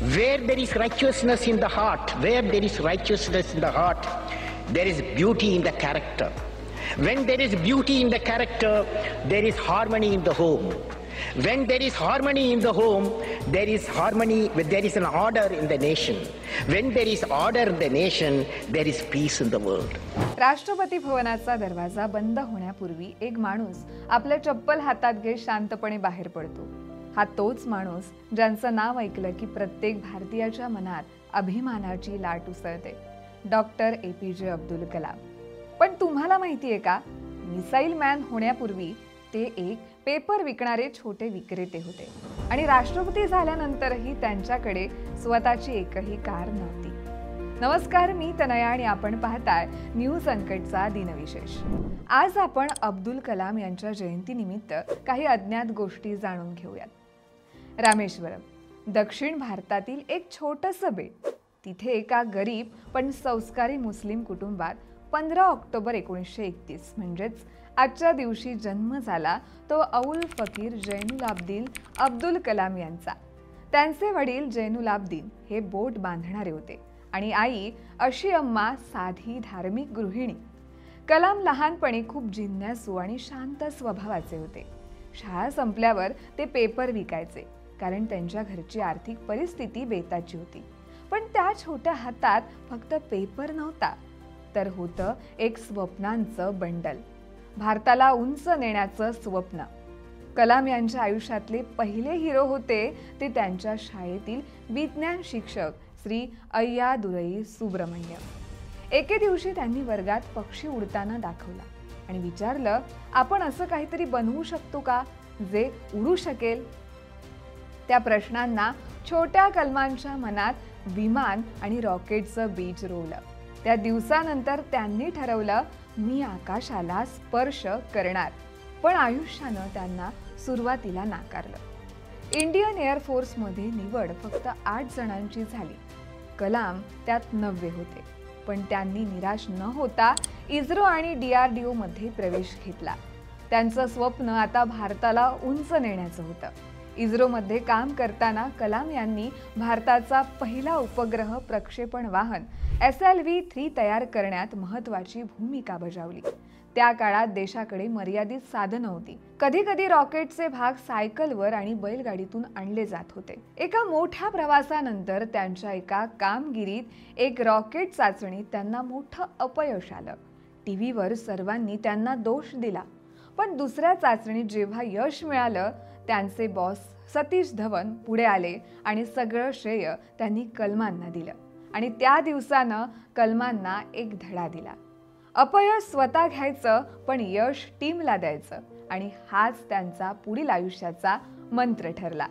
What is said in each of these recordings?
Where there is righteousness in the heart, where there is righteousness in the heart, there is beauty in the character. When there is beauty in the character, there is harmony in the home. When there is harmony in the home, there is harmony, there is an order in the nation. When there is order in the nation, there is peace in the world. राष्ट्रपती भवनाचा दरवाजा बंद होण्यापूर्वी एक माणूस आपल्या चप्पल हातात घेत शांतपणे बाहेर पडतो. हा तोच माणूस ज्यांचं नाव ऐकलं की प्रत्येक भारतीयाच्या मनात अभिमानाची लाट उसळते. Doctor APJ Abdul Kalam. पण तुम्हाला माहितीये का, मिसाईल मॅन होण्यापूर्वी ते एक पेपर विकणारे छोटे विक्रेते होते आणि राष्ट्रपती झाल्यानंतरही त्यांच्याकडे स्वतःची एकही कार नव्हती. नमस्कार, मी तनया आणि आपण पाहताय न्यूज अनकटचा दिनविशेष. आज आपण अब्दुल कलाम यांच्या जयंतीनिमित्त काही अज्ञात गोष्टी जाणून घेऊयात. रामेश्वरम, दक्षिण भारतातील एक छोटंसं बेट. तिथे एका गरीब पण संस्कारी मुस्लिम कुटुंबात 15 ऑक्टोबर 1931 म्हणजेच आजच्या दिवशी जन्म झाला तो औल फकीर जैनुलाब्दीन अब्दुल कलाम यांचा. त्यांचे वडील जैनुलाब्दीन हे बोट बांधणारे होते आणि आई अशी अम्मा साधी धार्मिक गृहिणी. कलाम लहानपणी खूप जिज्ञासू आणि शांत स्वभावाचे होते. शाळा संपल्यावर ते पेपर विकायचे कारण त्यांच्या घरची आर्थिक परिस्थिती बेताची होती. पण त्या छोट्या हातात फक्त पेपर नव्हता, तर होतं एक स्वप्नांचं बंडल. भारताला उंच नेण्याचं स्वप्न. कलाम यांच्या आयुष्यातले पहिले हिरो होते ते त्यांच्या शाळेतील विज्ञान शिक्षक श्री अय्यादुरई सुब्रमण्यम. एके दिवशी त्यांनी वर्गात पक्षी उडताना दाखवला आणि विचारलं, आपण असं काहीतरी बनवू शकतो का जे उडू शकेल? त्या प्रश्नांना छोट्या कलमांच्या मनात विमान आणि रॉकेटचं बीज रोवलं. त्या दिवसानंतर त्यांनी ठरवलं, मी आकाशाला स्पर्श करणार. पण आयुष्यानं त्यांना सुरुवातीला नाकारलं. इंडियन एअरफोर्समध्ये निवड फक्त 8 जणांची झाली. कलाम त्यात 9वे होते. पण त्यांनी निराश न होता इस्रो आणि DRDO मध्ये प्रवेश घेतला. त्यांचं स्वप्न आता भारताला उंच नेण्याचं होतं. इस्रोमध्ये काम करताना कलाम यांनी भारताचा पहिला उपग्रह प्रक्षेपण वाहन SLV-3 तयार करण्यात महत्त्वाची भूमिका बजावली. त्या काळात देशाकडे मर्यादित साधनं होती. कधी कधी रॉकेटचे भाग सायकलवर आणि बैलगाडीतून आणले जात होते. एका मोठ्या प्रवासानंतर त्यांच्या एका कामगिरीत एक रॉकेट चाचणीत त्यांना मोठं अपयश आलं. टीव्हीवर सर्वांनी त्यांना दोष दिला. पण दुसऱ्या चाचणीत जेव्हा यश मिळालं, त्यांचे बॉस सतीश धवन पुढे आले आणि सगळं श्रेय त्यांनी कलमांना दिलं. आणि त्या दिवसानं कलमांना एक धडा दिला. अपयश स्वतः घ्यायचं पण यश टीमला द्यायचं, आणि हाच त्यांचा पुढील आयुष्याचा मंत्र ठरला.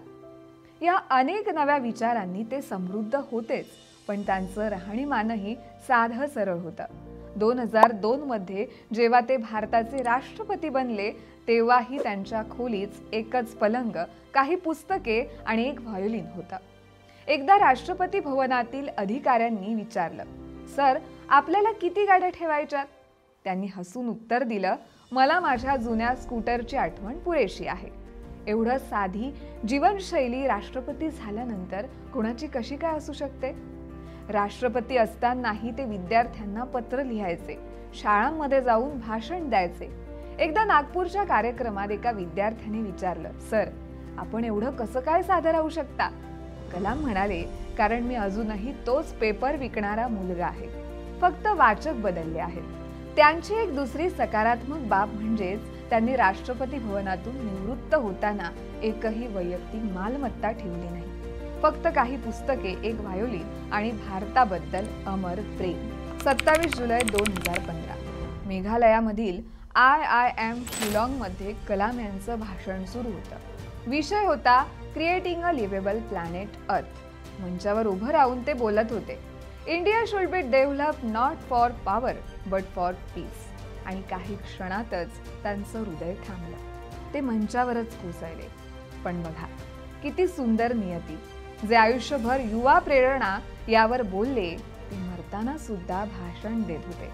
या अनेक नव्या विचारांनी ते समृद्ध होतेच, पण त्यांचं राहणीमानही साधं सरळ होतं. 2002 मध्ये जेव्हा ते भारताचे राष्ट्रपती बनले, तेव्हाही त्यांच्या खोलीत एकच पलंग, काही पुस्तके आणि एक व्हायोलिन होतं. एकदा राष्ट्रपती भवनातील अधिकाऱ्यांनी विचारलं, सर, आपल्याला किती गाड्या ठेवायच्यात? त्यांनी हसून उत्तर दिलं, मला माझ्या जुन्या स्कूटरची आठवण पुरेशी आहे. एवढं साधी जीवनशैली राष्ट्रपती झाल्यानंतर कोणाची कशी काय असू शकते? राष्ट्रपती असतानाही ते विद्यार्थ्यांना पत्र लिहायचे, शाळांमध्ये जाऊन भाषण द्यायचे. एकदा नागपूरच्या कार्यक्रमात एका विद्यार्थ्याने विचारलं, सर, आपण एवढं कसं काय साधं राहू शकता? कलाम म्हणाले, कारण मी अजूनही तोच पेपर विकणारा मुलगा आहे, फक्त वाचक बदलले आहेत. त्यांची एक दुसरी सकारात्मक बाब म्हणजेच त्यांनी राष्ट्रपती भवनातून निवृत्त होताना एकही वैयक्तिक मालमत्ता ठेवली नाही. फक्त काही पुस्तके, एक व्हायोलिन आणि भारताबद्दल अमर प्रेम. 27 जुलै 2015 मेघालयामधील IIM शिलाँगमध्ये कलाम यांचं भाषण सुरू होतं. विषय होता क्रिएटिंग अ लिव्हेबल प्लॅनेट अर्थ. मंचावर उभं राहून ते बोलत होते, India should be develop not for power but for piece. आणि काही क्षणातच त्यांचं हृदय थांबलं. ते मंचावरच कोसळले. पण बघा, किती सुंदर नियती. जे आयुष्यभर युवा प्रेरणा यावर बोलले, ते मरताना सुद्धा भाषण देत होते.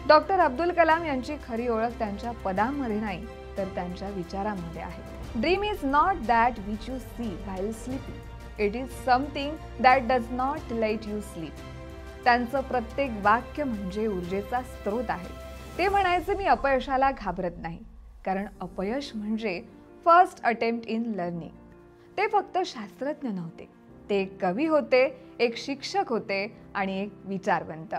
डॉक्टर अब्दुल कलाम यांची खरी ओळख त्यांच्या पदांमध्ये नाही, तर त्यांच्या विचारांमध्ये आहे. Dream is not that which you see while sleeping, it is something that does not let you sleep. त्यांचं प्रत्येक वाक्य म्हणजे ऊर्जेचा स्रोत आहे. ते म्हणायचे, मी अपयशाला घाबरत नाही, कारण अपयश म्हणजे फर्स्ट अटेम्प्ट इन लर्निंग. ते फक्त शास्त्रज्ञ नव्हते, ते एक कवी होते, एक शिक्षक होते आणि एक विचारवंत.